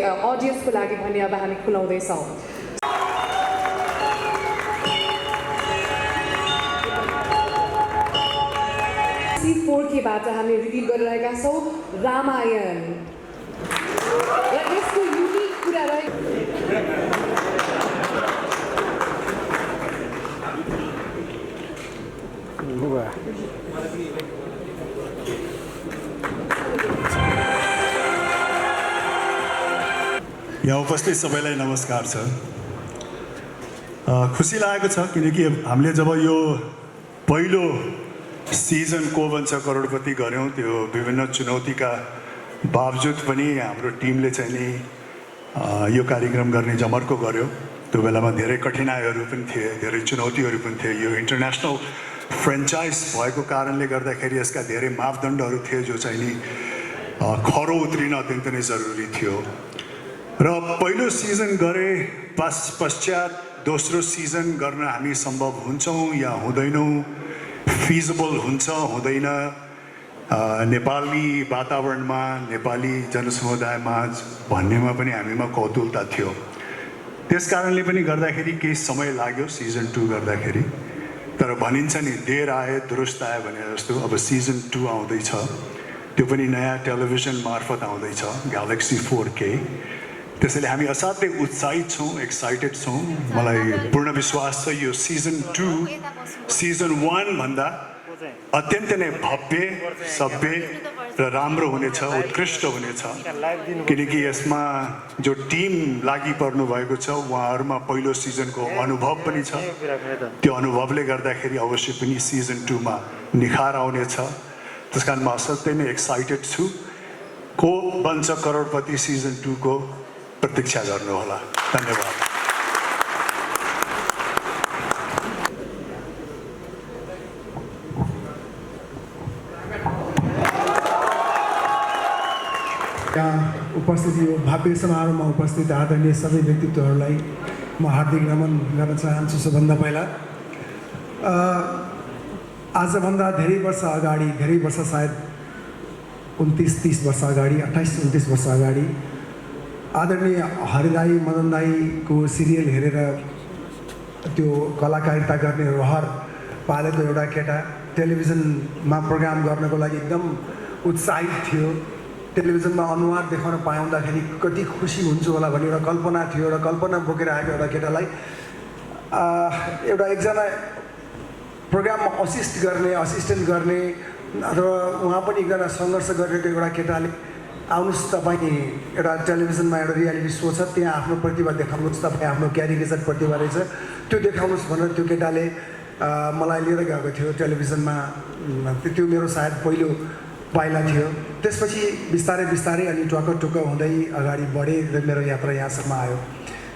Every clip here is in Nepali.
अडियन्सको लागि भने अब हामी खुलाउँदैछौँ। C4K बाट हामी रिभिल गरिरहेका छौँ रामायण र यसको युनिक कुरा यहाँ उपस्थित सबैलाई नमस्कार छ। खुसी लागेको छ किनकि हामीले जब यो पहिलो सिजन को बन्छ करोडपति गऱ्यौँ त्यो विभिन्न चुनौतीका बावजुद पनि हाम्रो टिमले चाहिँ नि यो कार्यक्रम गर्ने जमर्को गर्यो। त्यो बेलामा धेरै कठिनाइहरू पनि थिए, धेरै चुनौतीहरू पनि थिए। यो इन्टरनेसनल फ्रेन्चाइज भएको कारणले गर्दाखेरि यसका धेरै मापदण्डहरू थिए जो चाहिँ नि खरो उत्रिन अत्यन्त नै जरुरी थियो। र पहिलो सिजन गरे पश्चात दोस्रो सिजन गर्न हामी सम्भव हुन्छौँ या हुँदैनौँ, फिजिबल हुन्छ हुँदैन, नेपाली वातावरणमा नेपाली जनसमुदायमा भन्नेमा पनि हामीमा कौतुकता थियो। त्यस कारणले पनि गर्दाखेरि केही समय लाग्यो सिजन 2 गर्दाखेरि। तर भनिन्छ नि देर आए दुरुस्त आए भने जस्तो अब सिजन 2 आउँदैछ। त्यो पनि नयाँ टेलिभिजन मार्फत आउँदैछ ग्यालेक्सी 4K। त्यसैले हामी असाध्यै उत्साहित छौँ, एक्साइटेड छौँ। मलाई पूर्ण विश्वास छ यो सिजन 2 सिजन 1 भन्दा अत्यन्तै नै भव्य, सभ्य र राम्रो हुनेछ, उत्कृष्ट हुनेछ। किनकि यसमा जो टिम लागि पर्नु भएको छ उहाँहरूमा पहिलो सिजनको अनुभव पनि छ। त्यो अनुभवले गर्दाखेरि अवश्य पनि सिजन 2 मा निखार आउनेछ। त्यसकारण म असाध्यै नै एक्साइटेड छु। को बन्छ करोडपति सिजन 2 को प्रतीक्षा गर्नुहोला। धन्यवाद। यहाँ उपस्थित यो भव्य समारोहमा उपस्थित आदरणीय सबै व्यक्तित्वहरूलाई म हार्दिक नमन गर्न चाहन्छु। सबभन्दा पहिला आजभन्दा धेरै वर्ष अगाडि, धेरै वर्ष सायद 29-30 वर्ष अगाडि, 28-29 वर्ष अगाडि आदरणीय हरिदाई मदन दाईको सिरियल हेरेर त्यो कलाकारिता गर्ने रहर पालेको एउटा केटा टेलिभिजनमा प्रोग्राम गर्नको लागि एकदम उत्साहित थियो। टेलिभिजनमा अनुहार देखाउन पाउँदाखेरि कति खुसी हुन्छु होला भन्ने एउटा कल्पना थियो। एउटा कल्पना बोकेर आएको एउटा केटालाई एउटा एकजना प्रोग्राममा असिस्टेन्ट गर्ने अथवा उहाँ पनि एकजना सङ्घर्ष गरेको एउटा केटाले आउनुहोस् तपाईँ एउटा टेलिभिजनमा एउटा रियालिटी सो छ त्यहाँ आफ्नो प्रतिभा देखाउनुहोस्, तपाईँ आफ्नो क्यारिकेचर प्रतिभा रहेछ त्यो देखाउनुहोस् भनेर त्यो केटाले मलाई लिएर गएको थियो टेलिभिजनमा। त्यो मेरो सायद पहिलो पाइला थियो। त्यसपछि बिस्तारै बिस्तारै अनि टुक्क हुँदै अगाडि बढेँ र मेरो यात्रा यहाँसम्म आयो।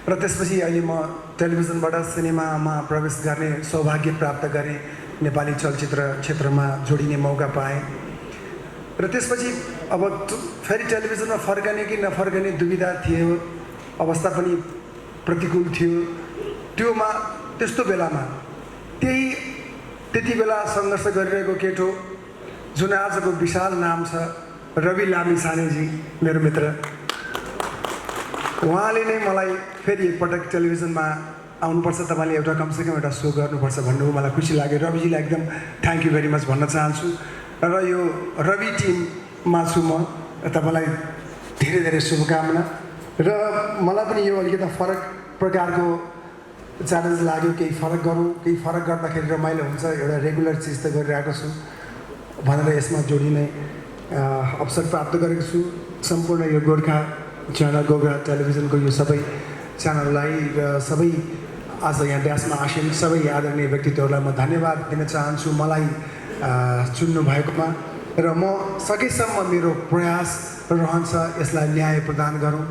र त्यसपछि अहिले म टेलिभिजनबाट सिनेमामा प्रवेश गर्ने सौभाग्य प्राप्त गरेँ। नेपाली चलचित्र क्षेत्रमा जोडिने मौका पाएँ र त्यसपछि अब फेरि टेलिभिजनमा फर्कने कि नफर्कने दुविधा थियो, अवस्था पनि प्रतिकूल थियो। त्योमा त्यस्तो बेलामा त्यति बेला सङ्घर्ष गरिरहेको केटो जुन आजको विशाल नाम छ रवि लामिछानेजी, मेरो मित्र, उहाँले नै मलाई फेरि एकपटक टेलिभिजनमा आउनुपर्छ, तपाईँले एउटा कमसेकम एउटा सो गर्नुपर्छ भन्नु मलाई खुसी लाग्यो। रविजीलाई एकदम थ्याङ्क यू भेरी मच भन्न चाहन्छु। र यो रवि टिममा छु म, तपाईँलाई धेरै धेरै शुभकामना। र मलाई पनि यो अलिकति फरक प्रकारको च्यालेन्ज लाग्यो। केही फरक गरौँ, केही फरक गर्दाखेरि रमाइलो हुन्छ, एउटा रेगुलर चिज त गरिरहेको छु भनेर यसमा जोडिने अवसर प्राप्त गरेको छु। सम्पूर्ण यो गोर्खा च्यानल, गोर्खा टेलिभिजनको यो सबै च्यानललाई र सबै आज यहाँ ड्यासमा आसीन सबै आदरणीय व्यक्तित्वहरूलाई म धन्यवाद दिन चाहन्छु मलाई चुन्नु भएकोमा। र म सकेसम्म मेरो प्रयास रहन्छ यसलाई न्याय प्रदान गरौँ।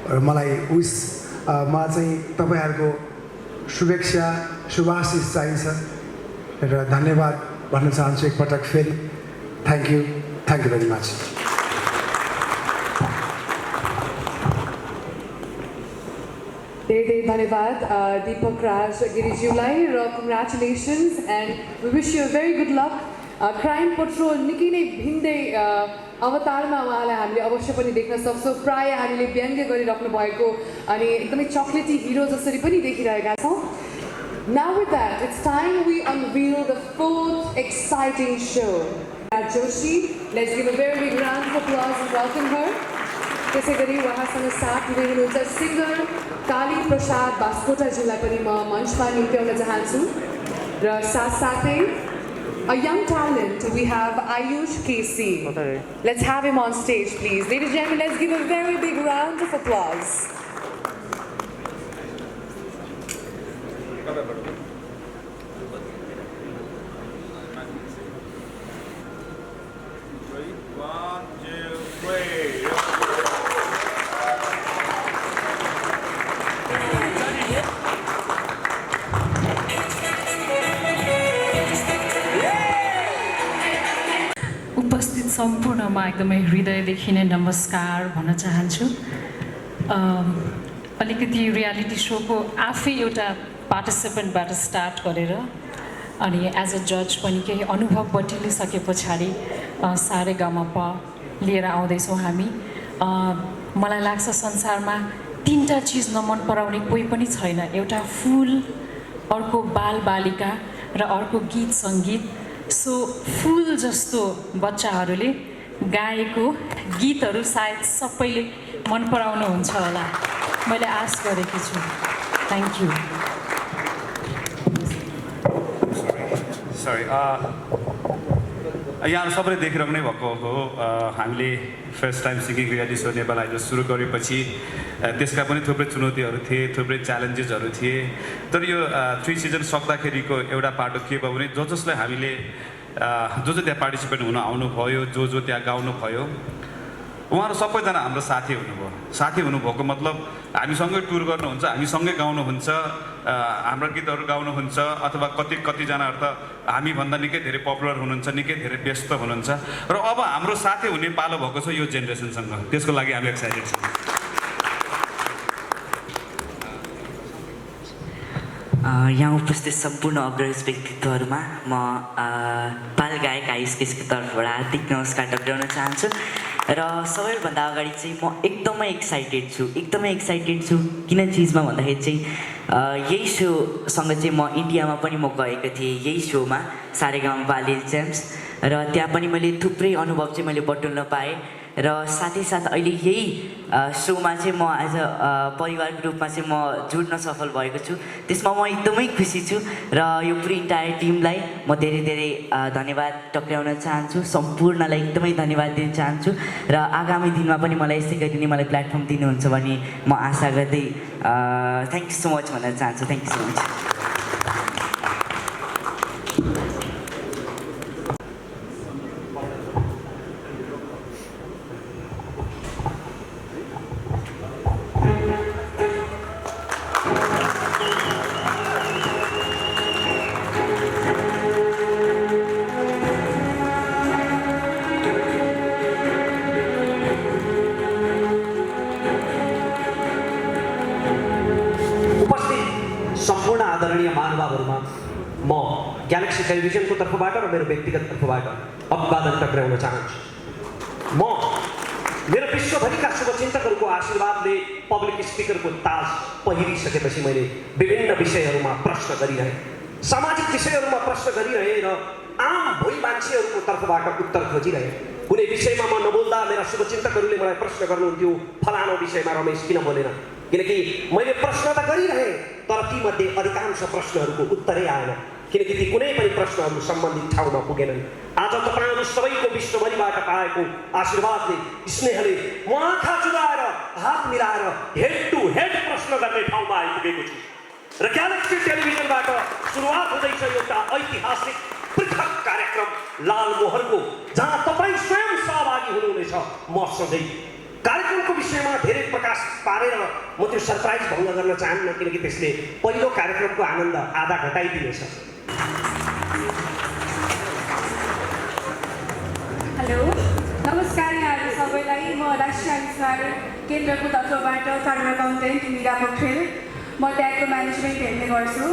र मलाई मलाई चाहिँ तपाईँहरूको शुभेच्छा, शुभाशिष चाहिन्छ र धन्यवाद भन्न चाहन्छु एकपटक फेरि। Thank you very much. धेरै धेरै धन्यवाद दीपक राज गिरिज्यूलाई र congratulations and we wish you very good luck Crime Patrol निकै नै भिन्दै अवतारमा उहाँलाई हामीले अवश्य पनि देख्न सक्छौँ। प्रायः हामीले व्यङ्ग्य गरिराख्नु भएको अनि एकदमै चक्लेटी हिरो जसरी पनि देखिरहेका छौँ। Now with that, it's time we unveil the fourth exciting show. Joshi, let's give a very big round of applause and welcome her. त्यसै गरी उहाँसँग साथ दिँदै हुनुहुन्छ सिङ्गर काली प्रसाद बास्कोटाज्यूलाई पनि म मञ्चमा निम्त्याउन चाहन्छु र साथसाथै a young talent, we have Ayush KC. Let's have him on stage, please. Ladies and gentlemen, let's give a very big round of applause. उपस्थित सम्पूर्णमा एकदमै हृदयदेखि नै नमस्कार भन्न चाहन्छु। अलिकति रियालिटी सोको आफै एउटा पार्टिसिपेन्टबाट स्टार्ट गरेर अनि एज अ जज पनि केही अनुभव बटुलिसके पछाडि सारेगामाप लिएर आउँदैछौँ हामी। मलाई लाग्छ संसारमा तीनटा चिज नमन पराउने कोही पनि छैन। एउटा फुल, अर्को बालबालिका र अर्को गीत सङ्गीत। सो फुल जस्तो बच्चाहरूले गाएको गीतहरू सायद सबैले मन पराउनुहुन्छ होला, मैले आश गरेकी छु। Thank you. सरी यहाँ सबैले देखिरहनु नै भएको हो। हामीले first time singing reality show Nepal Idol सुरु गरेपछि त्यसका पनि थुप्रै चुनौतीहरू थिए, थुप्रै च्यालेन्जेसहरू थिए। तर यो 3 सिजन सक्दाखेरिको एउटा पाटो के भयो भने जसलाई हामीले जो त्यहाँ पार्टिसिपेट हुन आउनुभयो, जो त्यहाँ गाउनु भयो, उहाँहरू सबैजना हाम्रो साथी हुनुभयो। साथी हुनुभएको मतलब हामीसँगै टुर गर्नुहुन्छ, हामीसँगै गाउनुहुन्छ, हाम्रो गीतहरू गाउनुहुन्छ, अथवा कतिजनाहरू त हामीभन्दा निकै धेरै पपुलर हुनुहुन्छ, निकै धेरै व्यस्त हुनुहुन्छ। र अब हाम्रो साथी हुने पालो भएको छ यो जेनेरेसनसँग। त्यसको लागि हामी एक्साइटेड छौँ। यहाँ उपस्थित सम्पूर्ण अग्रज व्यक्तित्वहरूमा म बाल गायक आयुष केसीको तर्फबाट हार्दिक नमस्कार टक्राउन चाहन्छु। र सबैभन्दा अगाडि चाहिँ म एकदमै एक्साइटेड छु। किन चिजमा भन्दाखेरि चाहिँ यही सोसँग चाहिँ म इन्डियामा पनि म गएको थिएँ, यही सोमा सारेगामा लिटिल च्याम्प्स। र त्यहाँ पनि मैले थुप्रै अनुभव चाहिँ मैले बटुल्न पाएँ। र साथै साथ अहिले यही सोमा चाहिँ म एज अ परिवारको रूपमा चाहिँ म जुड्न सफल भएको छु। त्यसमा म एकदमै खुसी छु र यो पुरै इन्टायर टिमलाई म धेरै धन्यवाद टक्राउन चाहन्छु। सम्पूर्णलाई एकदमै धन्यवाद दिन चाहन्छु र आगामी दिनमा पनि मलाई यसै गरी नै मलाई प्लेटफर्म दिनुहुन्छ भन्ने म आशा गर्दै थ्याङ्क यू सो मच भन्न चाहन्छु। Thank you so much. सम्पूर्ण आदरणीय महानुभावहरूमा म ग्यालेक्सी टेलिभिजनको तर्फबाट र मेरो व्यक्तिगत तर्फबाट अभिवादन टक्राउन चाहन्छु। म मेरो विश्वभरिका शुभचिन्तकहरूको आशीर्वादले पब्लिक स्पिकरको ताज पहिरिसकेपछि मैले विभिन्न विषयहरूमा प्रश्न गरिरहेँ, सामाजिक विषयहरूमा प्रश्न गरिरहेँ र आम भोलि मान्छेहरूको तर्फबाट उत्तर खोजिरहेँ। कुनै विषयमा म नबोल्दा मेरा शुभचिन्तकहरूले मलाई प्रश्न गर्नुहुन्थ्यो, फलानो विषयमा रमेश किन बोलेन? किनकि मैले प्रश्न त गरिरहेँ तर तीमध्ये अधिकांश प्रश्नहरूको उत्तरै आएन, किनकि ती कुनै पनि प्रश्नहरू सम्बन्धित ठाउँमा पुगेनन्। आज तपाईँहरू सबैको विश्वभरिबाट पाएको आशीर्वादले, स्नेहले म आँखा जुदाएर हात मिलाएर हेड टु हेड प्रश्न गर्ने ठाउँमा आइपुगेको छु। र ग्यालेक्सी टेलिभिजनबाट सुरुवात हुँदैछ एउटा ऐतिहासिक पृथक कार्यक्रम लालमोहरको, जहाँ तपाईँ स्वयं सहभागी हुनुहुनेछ म सधैँ। कार्यक्रमको विषयमा धेरै प्रकाश पारेर म त्यो सरप्राइज भङ्ग गर्न चाहन्न, किनकि त्यसले पहिलो कार्यक्रमको आनन्द आधा घटाइदिनेछ। हेलो, नमस्कार यहाँहरू सबैलाई। म राष्ट्रिय आविष्कार केन्द्रको तर्फबाट चार्टर्ड अकाउन्टेन्ट मीरा पोखरेल, म त्यहाँको म्यानेजमेन्ट हेर्ने गर्छु।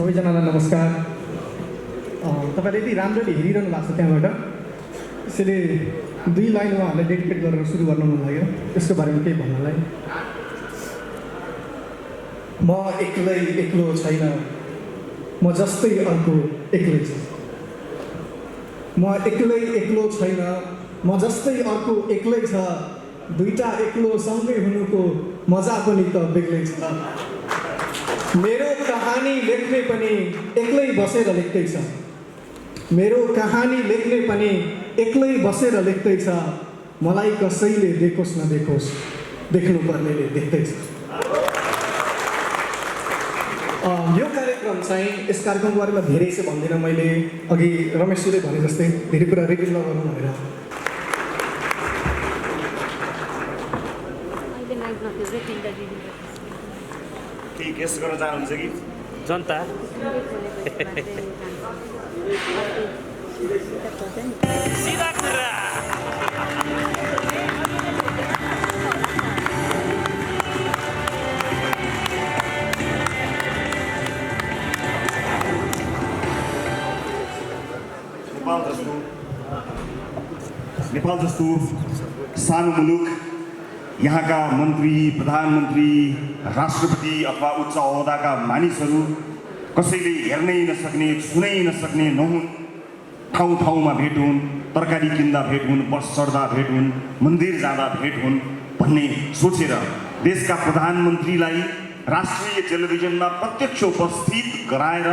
सबैजनालाई नमस्कार। तपाईँले यति राम्ररी हेरिरहनु भएको छ त्यहाँबाट, त्यसैले 2 लाइन उहाँहरूलाई डेडिकेट गरेर सुरु गर्न मन लाग्यो यसको बारेमा केही भन्नलाई। म एक्लो छैन, म जस्तै अर्को एक्लै छ। म एक्लो छैन, म जस्तै अर्को एक्लै छ। दुईटा एक्लो सँगै हुनुको मजा पनि त बेग्लै छ। मेरो कहानी लेख्ने पनि एक्लै बसेर लेख्दैछ। मेरो कहानी लेख्ने पनि एक्लै बसेर लेख्दैछ। मलाई कसैले देखोस् नदेखोस्, देख्नुपर्नेले देख्दैछ। यो कार्यक्रम चाहिँ यस कार्यक्रमको बारेमा धेरै चाहिँ भन्दिनँ मैले, अघि रमेशजीले भने जस्तै धेरै कुरा रिभिल नगर्नु भनेर। केही गेस गर्न चाहनुहुन्छ कि जनता? सीधा कुरा। नेपाल जस्तो सानो मुलुक, यहाँका मन्त्री, प्रधानमन्त्री, राष्ट्रपति अथवा उच्च ओहदाका मानिसहरू कसैले हेर्नै नसक्ने, छुनै नसक्ने नहुन्। ठाउँ ठाउँमा भेट हुन्, तरकारी किन्दा भेट हुन्, बस चढ्दा भेट हुन्, मन्दिर जाँदा भेट हुन् भन्ने सोचेर देशका प्रधानमन्त्रीलाई राष्ट्रिय टेलिभिजनमा प्रत्यक्ष उपस्थित गराएर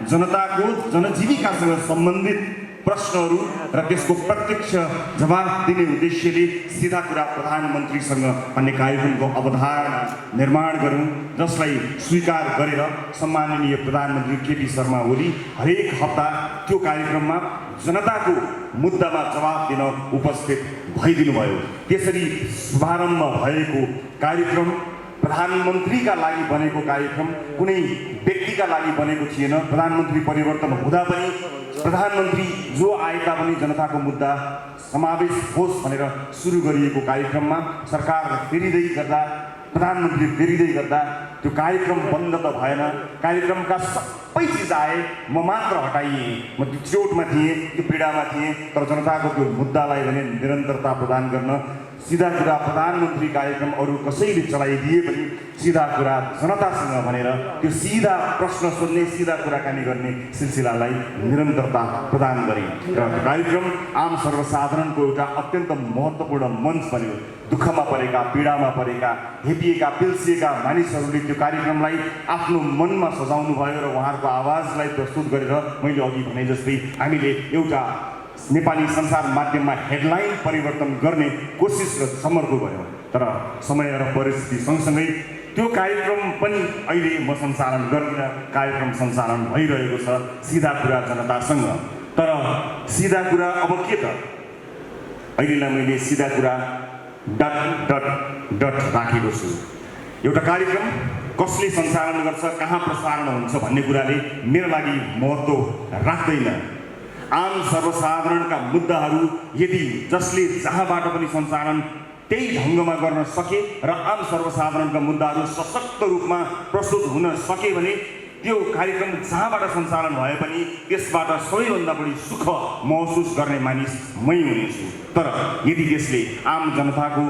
जनताको जनजीविकासँग सम्बन्धित प्रश्नहरू र त्यसको प्रत्यक्ष जवाफ दिने उद्देश्यले सीधा कुरा प्रधानमन्त्रीसँग भन्ने कार्यक्रमको अवधारणा निर्माण गरौँ, जसलाई स्वीकार गरेर सम्माननीय प्रधानमन्त्री केपी शर्मा ओली हरेक हप्ता त्यो कार्यक्रममा जनताको मुद्दामा जवाफ दिन उपस्थित भइदिनुभयो। त्यसरी शुभारम्भ भएको कार्यक्रम प्रधानमन्त्रीका लागि बनेको कार्यक्रम कुनै व्यक्तिका लागि बनेको थिएन। प्रधानमन्त्री परिवर्तन हुँदा पनि प्रधानमन्त्री जो आएका पनि जनताको मुद्दा समावेश होस् भनेर सुरु गरिएको कार्यक्रममा सरकार फेरिँदै गर्दा, प्रधानमन्त्री फेरिँदै गर्दा त्यो कार्यक्रम बन्द त भएन। कार्यक्रमका सबै चिज आए, म मात्र हटाइएँ। म त्यो चोटमा थिएँ, त्यो पीडामा थिएँ, तर जनताको त्यो मुद्दालाई भने निरन्तरता प्रदान गर्न सीधा कुरा प्रधानमन्त्री कार्यक्रम अरू कसैले चलाइदिए पनि सीधा कुरा जनतासँग भनेर त्यो सीधा प्रश्न सोध्ने, सीधा कुराकानी गर्ने सिलसिलालाई निरन्तरता प्रदान गरे र कार्यक्रम आम सर्वसाधारणको एउटा अत्यन्त महत्त्वपूर्ण मञ्च बन्यो। दुःखमा परेका, पीडामा परेका, हेपिएका, पिल्सिएका मानिसहरूले त्यो कार्यक्रमलाई आफ्नो मनमा सजाउनु भयो र उहाँहरूको आवाजलाई प्रस्तुत गरेर मैले अघि भने जस्तै हामीले एउटा नेपाली संसार माध्यममा हेडलाइन परिवर्तन गर्ने कोसिस र समर्पण गऱ्यौँ। तर समय र परिस्थिति सँगसँगै त्यो कार्यक्रम पनि अहिले म सञ्चालन गर्दिनँ। कार्यक्रम सञ्चालन भइरहेको छ सीधा कुरा जनतासँग। तर सीधा कुरा अब के त? अहिलेलाई मैले सीधा कुरा ... राखेको छु। एउटा कार्यक्रम कसले सञ्चालन गर्छ, कहाँ प्रसारण हुन्छ भन्ने कुराले मेरो लागि महत्त्व राख्दैन। आम सर्वसाधारणका मुद्दाहरू यदि जसले जहाँबाट पनि सञ्चालन त्यही ढङ्गमा गर्न सके र आम सर्वसाधारणका मुद्दाहरू सशक्त रूपमा प्रस्तुत हुन सके भने त्यो कार्यक्रम जहाँबाट सञ्चालन भए पनि त्यसबाट सबैभन्दा बढी सुख महसुस गर्ने मानिस मै हुनेछु। तर यदि त्यसले आम जनताको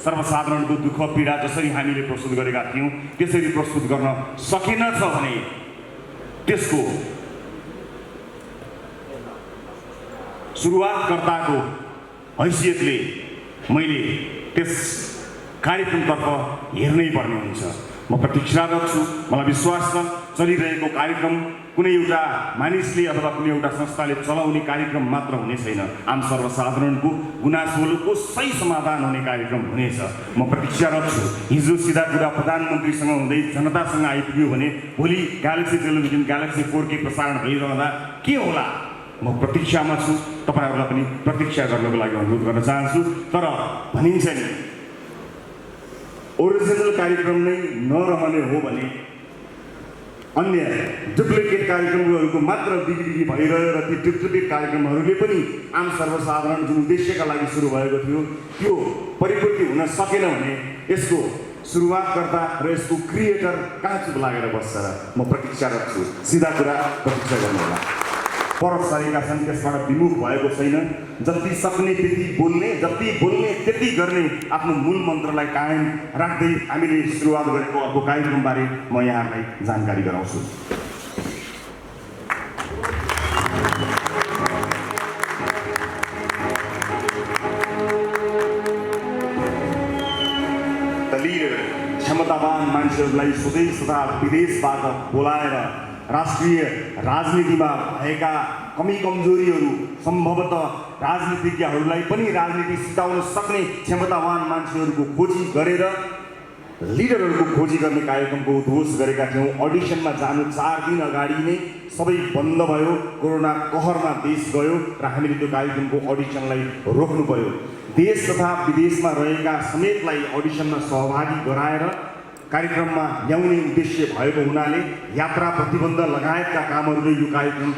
सर्वसाधारणको दुःख पीडा जसरी हामीले प्रस्तुत गरेका थियौँ त्यसरी प्रस्तुत गर्न सकेनछ भने त्यसको सुरुवातकर्ताको हैसियतले मैले त्यस कार्यक्रमतर्फ हेर्नै पर्ने हुन्छ। म प्रतीक्षारत छु। मलाई विश्वास छ चलिरहेको कार्यक्रम कुनै एउटा मानिसले अथवा कुनै एउटा संस्थाले चलाउने कार्यक्रम मात्र हुने छैन। आम सर्वसाधारणको गुनासोको सही समाधान हुने कार्यक्रम हुनेछ। म प्रतीक्षारत छु। हिजो सीधा कुरा प्रधानमन्त्रीसँग हुँदै जनतासँग आइपुग्यो भने भोलि ग्यालेक्सी टेलिभिजन ग्यालेक्सी 4K प्रसारण भइरहँदा के होला? म प्रतीक्षामा छु। तपाईँहरूलाई पनि प्रतीक्षा गर्नको लागि अनुरोध गर्न चाहन्छु। तर भनिन्छ नि ओरिजिनल कार्यक्रम नै नरहने हो भने अन्य डुप्लिकेट कार्यक्रमहरूको मात्र बिक्री भइरह्यो र ती डुप्लिकेट कार्यक्रमहरूले पनि आम सर्वसाधारण जुन उद्देश्यका लागि सुरु भएको थियो त्यो परिपूर्ति हुन सकेन भने यसको सुरुवात गर्दा र यसको क्रिएटर कहाँ चुप लागेर बस्छ र म प्रतीक्षारत छु। सिधा कुरा प्रतीक्षा गर्नुहोला। परत सरेका छन्, त्यसबाट विमुख भएको छैन। जति सक्ने त्यति बोल्ने, जति बोल्ने त्यति गर्ने आफ्नो मूल मन्त्रलाई कायम राख्दै हामीले सुरुवात गरेको अर्को कार्यक्रमबारे म यहाँलाई जानकारी गराउँछु। क्षमतावान मान्छेहरूलाई स्वदेश तथा विदेशबाट बोलाएर राष्ट्रिय राजनीतिमा भएका कमी कमजोरीहरू सम्भवतः राजनीतिज्ञहरूलाई पनि राजनीति सिकाउन सक्ने क्षमतावान मान्छेहरूको खोजी गरेर लिडरहरूको खोजी गर्ने कार्यक्रमको उद्घोष गरेका थियौँ। अडिसनमा जानु 4 दिन अगाडि नै सबै बन्द भयो। कोरोना कहरमा देश गयो र हामीले त्यो कार्यक्रमको अडिसनलाई रोक्नु पर्यो। देश तथा विदेशमा रहेका समेतलाई अडिसनमा सहभागी गराएर कार्यक्रममा ल्याउने उद्देश्य भएको हुनाले यात्रा प्रतिबन्ध लगायतका कामहरूले यो कार्यक्रम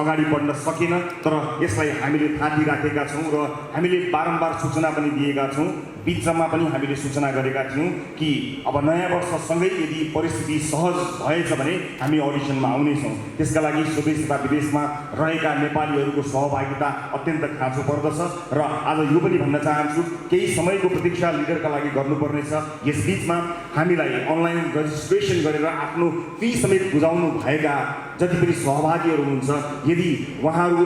अगाडि बढ्न सकेन। तर यसलाई हामीले थाती राखेका छौँ र हामीले बारम्बार सूचना पनि दिएका छौँ। बिचमा पनि हामीले सूचना गरेका थियौँ कि अब नयाँ वर्षसँगै यदि परिस्थिति सहज भएछ भने हामी अडिसनमा आउनेछौँ। त्यसका लागि स्वदेश तथा विदेशमा रहेका नेपालीहरूको सहभागिता अत्यन्त खाँचो पर्दछ र आज यो पनि भन्न चाहन्छु, केही समयको प्रतीक्षा लिडरका लागि गर्नुपर्नेछ। यसबीचमा हामीलाई अनलाइन रजिस्ट्रेसन गरेर आफ्नो फी समेत बुझाउनु भएका जति पनि सहभागीहरू हुनुहुन्छ, यदि उहाँहरू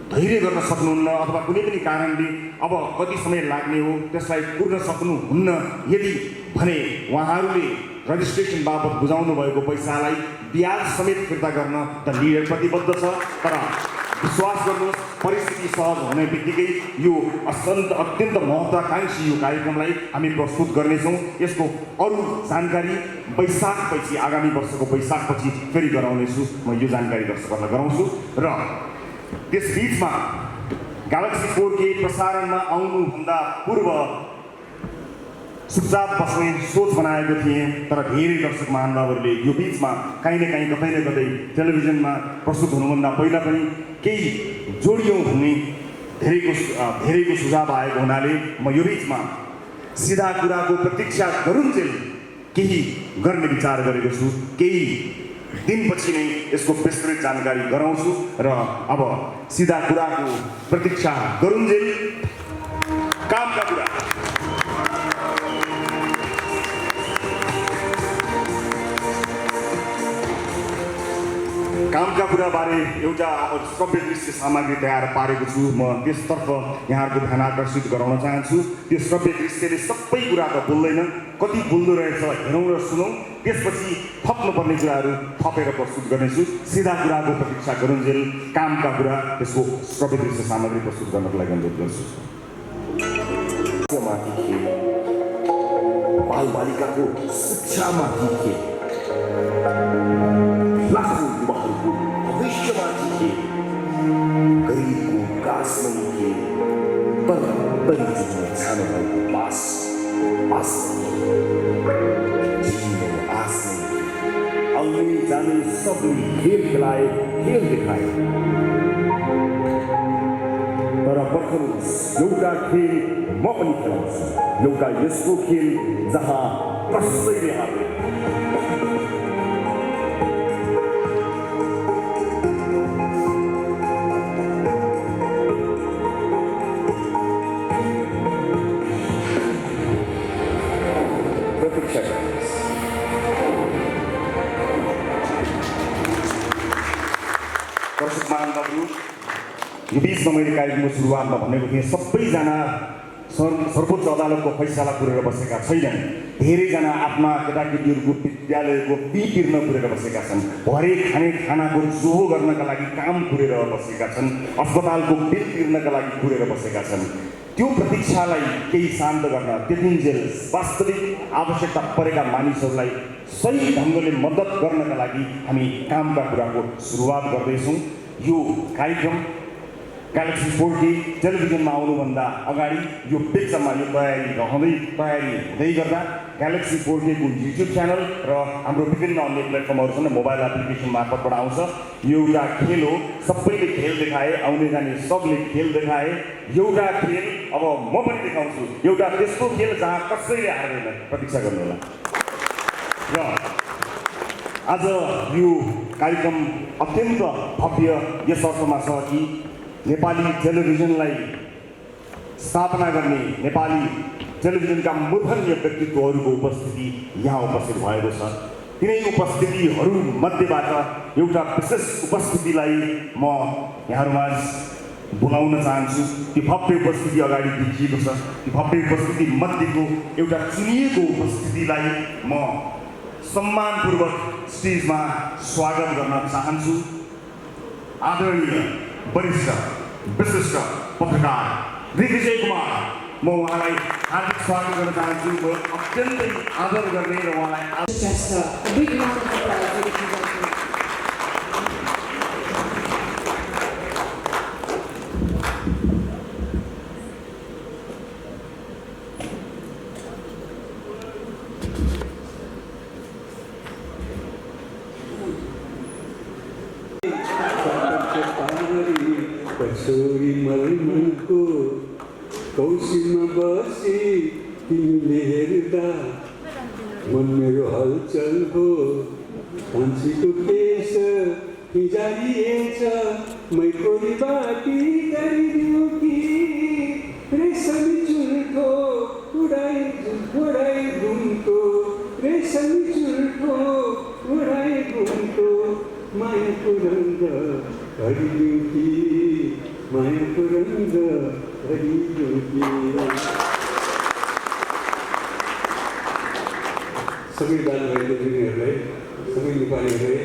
धैर्य गर्न सक्नुहुन्न अथवा कुनै पनि कारणले अब कति समय लाग्ने हो त्यसलाई पूर्ण सक्नुहुन्न यदि भने उहाँहरूले रजिस्ट्रेसन बाबत बुझाउनु भएको पैसालाई ब्याज समेत फिर्ता गर्न त लिडर प्रतिबद्ध छ। तर विश्वास गर्नुहोस्, परिस्थिति सहज हुने बित्तिकै यो अत्यन्त महत्त्वाकांक्षी यो कार्यक्रमलाई हामी प्रस्तुत गर्नेछौँ। यसको अरू जानकारी वैशाखपछि, आगामी वर्षको वैशाखपछि फेरि गराउनेछु। म यो जानकारी दर्शकहरूलाई गराउँछु। र त्यसबीचमा ग्यालेक्सी 4K प्रसारणमा आउनुभन्दा पूर्व सुझाव बस्ने सोच बनाएको थिएँ, तर धेरै दर्शक महानुभावहरूले यो बिचमा काहीँ न काहीँ कतै न कतै टेलिभिजनमा प्रस्तुत हुनुभन्दा पहिला पनि केही जोडियौँ भन्ने धेरैको सुझाव आएको हुनाले म यो बिचमा सिधा कुराको प्रतीक्षा गरुन्जेल केही गर्ने विचार गरेको छु। केही दिनपछि नै यसको विस्तृत जानकारी गराउँछु र अब सिधा कुराको प्रतीक्षा गरुन्जेल कामका कुरा। कामका कुराबारे एउटा श्रव्य दृश्य सामग्री तयार पारेको छु। म त्यसतर्फ यहाँहरूको ध्यान आकर्षित गराउन चाहन्छु। त्यो श्रव्य दृश्यले सबै कुरा त बोल्दैन, कति बोल्दो रहेछ हेरौँ र सुनौँ, त्यसपछि थप्नुपर्ने कुराहरू थपेर प्रस्तुत गर्नेछु। सिधा कुराको प्रतीक्षा गरुन्जेल कामका कुरा, त्यसको श्रव्य दृश्य सामग्री प्रस्तुत गर्नको लागि अनुरोध गर्छु। बालबालिकाको शिक्षामाथि के लाखौँ युवाहरूको भविष्यमाथि के गरिबको कासमै के तर जिउने छानो भएको पास आउने जाने सबले खेल खेलाए, खेल देखाए, तर पर्खनुहोस् एउटा खेल म पनि खेलाउँछु। एउटा यस्तो खेल जहाँ कसैले हारे यो बिचमा मैले कार्यक्रमको सुरुवातमा भनेको थिएँ, सबैजना सर्वोच्च अदालतको फैसला पुरेर बसेका छैनन्। धेरैजना आफ्ना केटाकेटीहरूको विद्यालयको फी तिर्न पुरेर बसेका छन्, भरे खाने खानाको जोहो गर्नका लागि काम पुरेर बसेका छन्, अस्पतालको बिल तिर्नका लागि पुरेर बसेका छन्। त्यो प्रतीक्षालाई केही शान्त गर्न, त्यतिन्जेल वास्तविक आवश्यकता परेका मानिसहरूलाई सही ढङ्गले मद्दत गर्नका लागि हामी कामका कुराको सुरुवात गर्दैछौँ। यो कार्यक्रम ग्यालेक्सी 4K टेलिभिजनमा आउनुभन्दा अगाडि यो पिक्चरमा यो तयारी हुँदै गर्दा ग्यालेक्सी 4K को युट्युब च्यानल र हाम्रो विभिन्न अन्य प्लेटफर्महरू छन् मोबाइल एप्लिकेसन मार्फतबाट आउँछ। यो एउटा खेल हो, सबैले खेल देखाए, आउने जाने सबले खेल देखाए। एउटा खेल अब म पनि देखाउँछु, एउटा त्यस्तो खेल जहाँ कसैले हार्दैन, प्रतीक्षा गर्नु होला। र आज यो कार्यक्रम अत्यन्त भव्य यस अर्थमा छ कि नेपाली टेलिभिजनलाई स्थापना गर्ने नेपाली टेलिभिजनका मूर्खनीय व्यक्तित्वहरूको उपस्थिति यहाँ उपस्थित भएको छ। तिनै उपस्थितिहरूमध्येबाट एउटा विशेष उपस्थितिलाई म यहाँहरूमाझ बोलाउन चाहन्छु। त्यो भव्य उपस्थिति अगाडि देखिएको छ। त्यो भव्य उपस्थिति मध्येको एउटा चुनिएको उपस्थितिलाई म सम्मानपूर्वक स्टेजमा स्वागत गर्न चाहन्छु। आदरणीय वरिष्ठ विशिष्ट पत्रकार दिग्विजय कुमार, म उहाँलाई हार्दिक स्वागत गर्न चाहन्छु। म अत्यन्तै आदर गर्ने र उहाँलाई कसोरी मलमलको कौशीमा बसी तिमीले हेर्दा मन मेरो हलचल हो। कान्छीको केस हिजारिएछ, मै कोरी बाटी गरिदियो कि रेशमी चुल्ठो उडाई घुम्टो, रेशमी चुल्ठो उडाई घुम्टो, मायाको रङ्ग हरियो कि मायाको रङ्ग हरियो कि। सबै दाजुभाइ दिदीहरूलाई, सबै नेपालीहरूलाई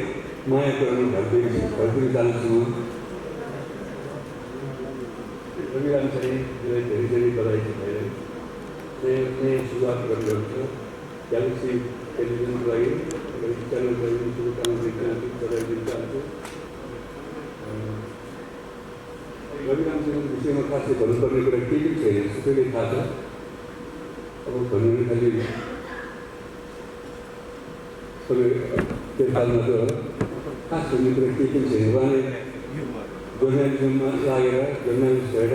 मायाको रङ भर्दै जान्छु। रविराम चाहिँ धेरै धेरै बधाई छ। नयाँ सुरुवात गरिरहेको छ। ग्यालेक्सी टेलिभिजनको लागि च्यानलको लागि शुभकामना बधाई दिन चाहन्छु। रविरामसँग विषयमा खासै भन्नुपर्ने कुरा केही पनि छैन, सबैले थाहा छ। अब भन्नु खालि सबै त्यसकालमा त खास भन्ने कुरा केही पनि छैन। उहाँले जर्नलिजममा लागेर जर्नलिस्ट भएर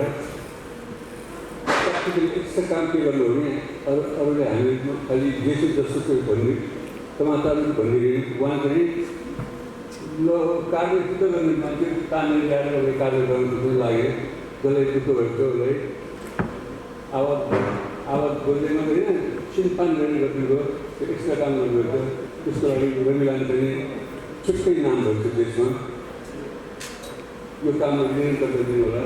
यस्तो काम के गर्नु हो भने अरूले हामी खालि जेसो जस्तो चाहिँ भन्ने समाचारहरू भनिदिने, उहाँ चाहिँ ल कार्य सिद्ध गर्ने मान्छे तानेर ल्याएर उसले कार्य गर्नु पनि लाग्यो। जसलाई दुःख भएको उसलाई आवाज बोल्दै मात्रै होइन, सिनपान गर्ने गर्नुभयो, एक्स्ट्रा काम गर्नुभएको। त्यसको लागि रविलाल चाहिँ छुट्टै नाम भएको छ देशमा। यो काममा निरन्तर गरिदिनु होला।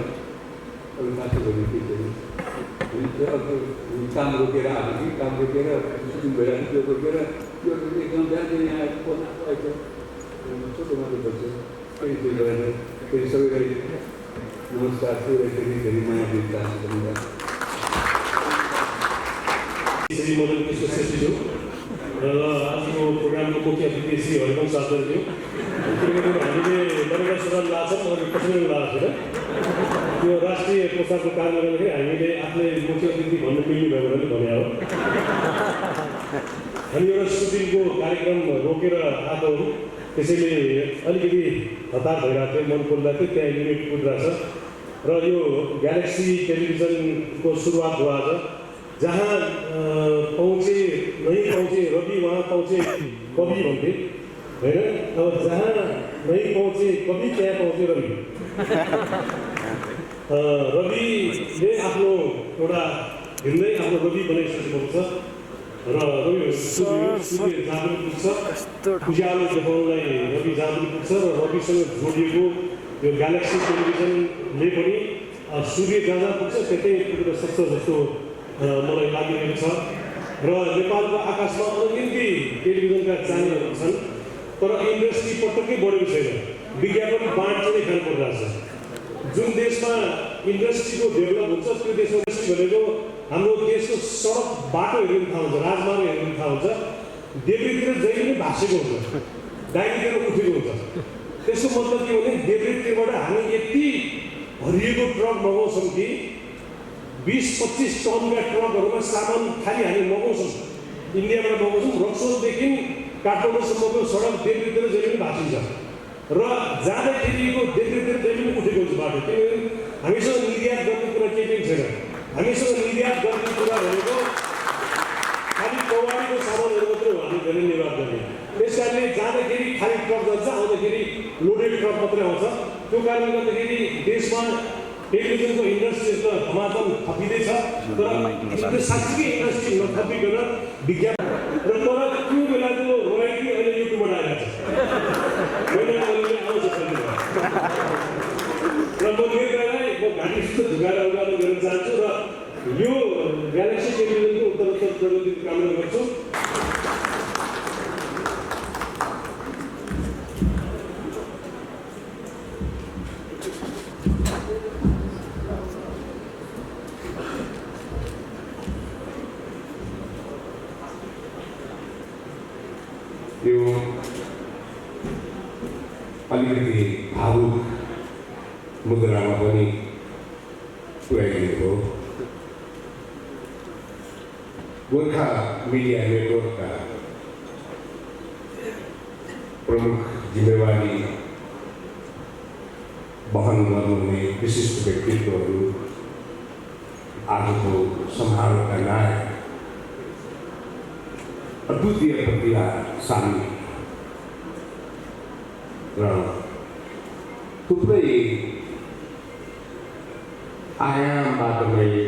अरू खासै भन्ने केही छैन। काम रोकेर आएको कि काम रोकेर सुटिङ भइरहेको त्यो रोकेर यो एकदम बिहान यहाँ आएको छोटो मात्र पर्छ। केही त्यो गरेर फेरि सबैलाई नमस्कार, सबैलाई धेरै माया दिन चाहन्छु। श्री मदन कृष्ण श्रेष्ठी र आजको प्रोग्रामको मुख्य अतिथि श्री हरिवंश साधन थियो। किनकि हामीले नरेन्द्र सुधार लाग्छ अरू कसैले लगाएको छैन। यो राष्ट्रिय प्रसारको काम गर्दाखेरि हामीले आफ्नै मुख्य अतिथि भन्नु मिल्ने भयो भने भने हो। हामी एउटा सुटिङको कार्यक्रम रोकेर आएको हो, त्यसैले अलिकति हतार भइरहेको थियो। मन खोल्दा थियो त्यहाँ लिमिट कुदिरहेको छ। र यो ग्यालेक्सी टेलिभिजनको सुरुवात हो आज। जहाँ पहुँचे नहीं पहुँचे रवि वहाँ पहुँचे कवि भन्थे होइन। अब जहाँ नहीं पहुँचे कवि त्यहाँ पहुँचे रवि। रविले आफ्नो एउटा भिन्दै आफ्नो रवि बनाइसकेको छ र रवि सूर्य जहाँ पनि पुग्छ, उज्यालो देखाउनलाई रवि जहाँ पनि पुग्छ। र रविसँग जोडिएको यो ग्यालेक्सी टेलिभिजनले पनि सूर्य जहाँ पुग्छ त्यतै पुगेर सक्छ जस्तो मलाई लागिरहेको छ। र नेपालको आकाशमा अनगिन्ती टेलिभिजनका च्यानलहरू छन्, तर इन्डस्ट्री पटक्कै बढेको छैन। विज्ञापन बाँड चाहिँ खानु परिरहेको छ। जुन देशमा इन्डस्ट्रीको डेभलप हुन्छ त्यो देशमा इन्डस्ट्री भनेको हाम्रो देशको सडक बाटो हेर्नु थाहा हुन्छ, राजमार्ग हेर्नु थाहा हुन्छ। देब्रेतिर जहिले पनि भाँसेको हुन्छ, दाहिनेतिर उठेको हुन्छ। त्यसको मतलब के भने देब्रेतिरबाट हामी यति भरिएको ट्रक मगाउँछौँ कि 20-25 टनका ट्रकहरूमा सामान खाली हामी मगाउँछौँ, इन्डियाबाट मगाउँछौँ। रक्सोलदेखि काठमाडौँसम्मको सडक देब्रेतिर जहिले पनि भाँचिन्छ र जाँदाखेरिको देब्रेतिर जहिले पनि उठेको हुन्छ बाटो। किनभने हामीसँग निर्यात गर्ने कुरा केही पनि छैन। हामीसँग निर्यात गर्ने कुरा भनेको खालि कवाडीको सामानहरू मात्रै हो हामी धेरै निर्यात गर्ने। त्यस कारणले जाँदाखेरि खाली ट्रक जान्छ, आउँदाखेरि लोडेड ट्रक मात्रै आउँछ। त्यो कारणले गर्दाखेरि देशमा टेलिभिजनको इन्डस्ट्री त धमाधम थपिँदैछ, तर साँच्चीकै इन्डस्ट्री नथपिकन विज्ञापन र तर त्यो बेलाको रोयल्टी अहिले युट्युबबाट आइरहेको छ। महिनाले आउँछ र म निर्णयलाई म घाँटीसित झुकाएर अगाडि गर्न चाहन्छु र यो ग्यालेक्सी टेलिभिजनको उत्तरोत्तर प्रगतिको कामना गर्छु। यो अलिकति भावुक मुद्रामा पनि पुर्याइदिनु हो। गोर्खा मिडिया नेटवर्कका प्रमुख जिम्मेवारी वहन गर्नुहुने विशिष्ट व्यक्तित्वहरू, आजको समारोहका नायक, अद्वितीय प्रतिभाशाली र थुप्रै आयामबाट मैले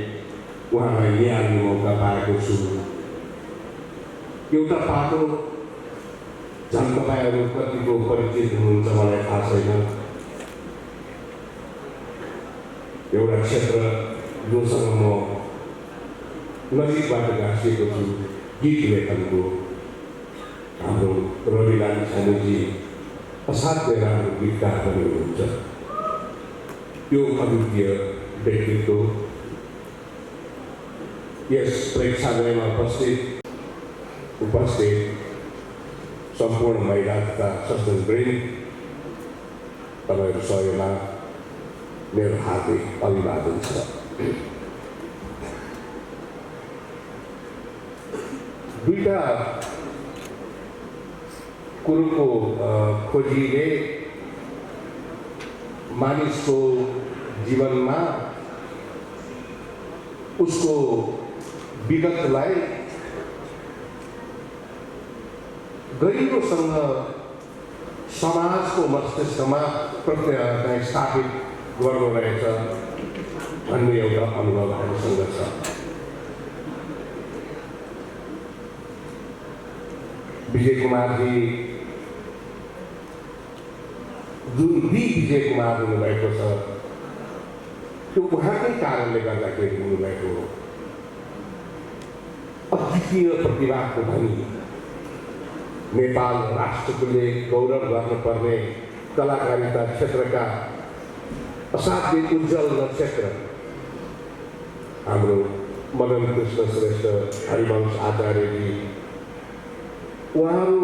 उहाँलाई ल्याउने मौका पाएको छु। एउटा पाटो झन् तपाईँहरू कतिको परिचित हुनुहुन्छ मलाई थाहा छैन। एउटा क्षेत्र जोसँग म नजिकबाट गाँसिएको छु, गीत लेखनको। हाम्रो रविलाल छानेजी असाध्य राम्रो गीतकार पनि हुनुहुन्छ। त्यो अद्वितीय व्यक्तित्व यस प्रेक्षालयमा उपस्थित सम्पूर्ण महिला तथा सज्जनवृन्द, तपाईँहरू सबैमा मेरो हार्दिक अभिवादन छ। दुईटा कुरोको खोजीले मानिसको जीवनमा उसको विगतलाई गहिरोसँग समाजको मस्तिष्कमा प्रत्यय स्थापित गर्नु रहेछ भन्ने एउटा अनुभव हामीसँग छ। विजय कुमारजी जुन विजय कुमार हुनुभएको छ, त्यो उहाँकै कारणले गर्दाखेरि हुनुभएको हो। अद्वितीय प्रतिभाको धनी, नेपाल राष्ट्रले गौरव गर्नुपर्ने कलाकारिता क्षेत्रका असाध्य उज्जवल नक्षत्र हाम्रो मदन कृष्ण श्रेष्ठ हरिवंश आचार्यजी, उहाँहरू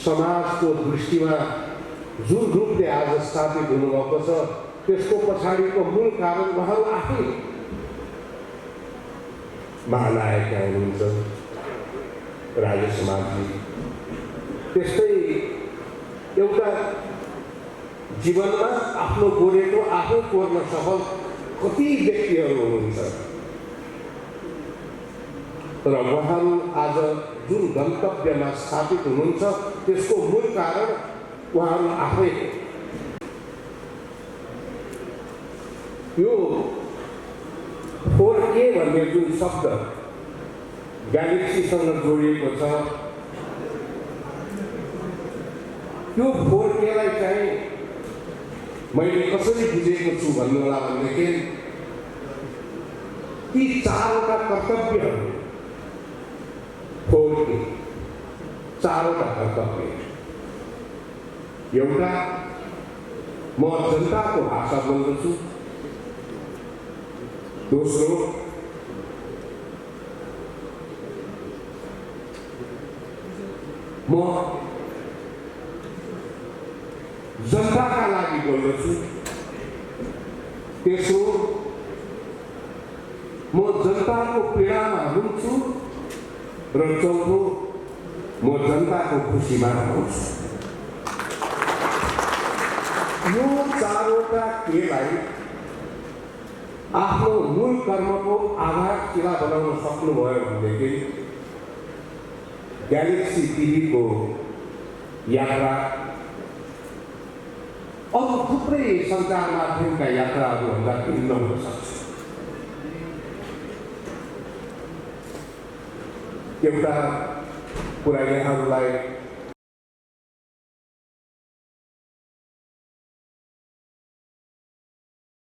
समाजको दृष्टिमा जुन रूपले आज स्थापित हुनुभएको छ, त्यसको पछाडिको मूल कारण उहाँहरू आफै महानायक हुनुहुन्छ। राजेश कुमारजी त्यस्तै एउटा जीवनमा आफ्नो गोरेटो आफै कोर्न सफल कति व्यक्तिहरू हुनुहुन्छ र उहाँहरू आज जुन गन्तव्यमा स्थापित हुनुहुन्छ त्यसको मूल कारण उहाँहरू आफै। यो 4K भन्ने जुन शब्द ग्यालेक्सीसँग जोडिएको छ, त्यो 4Kलाई चाहिँ मैले कसरी बुझेको छु भन्नु होला भनेदेखि ती चारवटा कर्तव्यहरू 4K, चारवटा कर्तव्य। एउटा, म जनताको भाषा बोल्दछु। दोस्रो, म जनताका लागि बोल्दछु। तेस्रो म जनताको पीडामा हुन्छु र चौथो म जनताको खुसीमा रहन्छु। यो चारवटा क्रियालाई आफ्नो मूल कर्मको आधारशिला बनाउन सक्नुभयो भनेदेखि ग्यालेक्सी टिभीको यात्रा अरू थुप्रै सञ्चार माध्यमका यात्राहरूभन्दा भिन्न हुन सक्छ। एउटा कुरा यहाँहरूलाई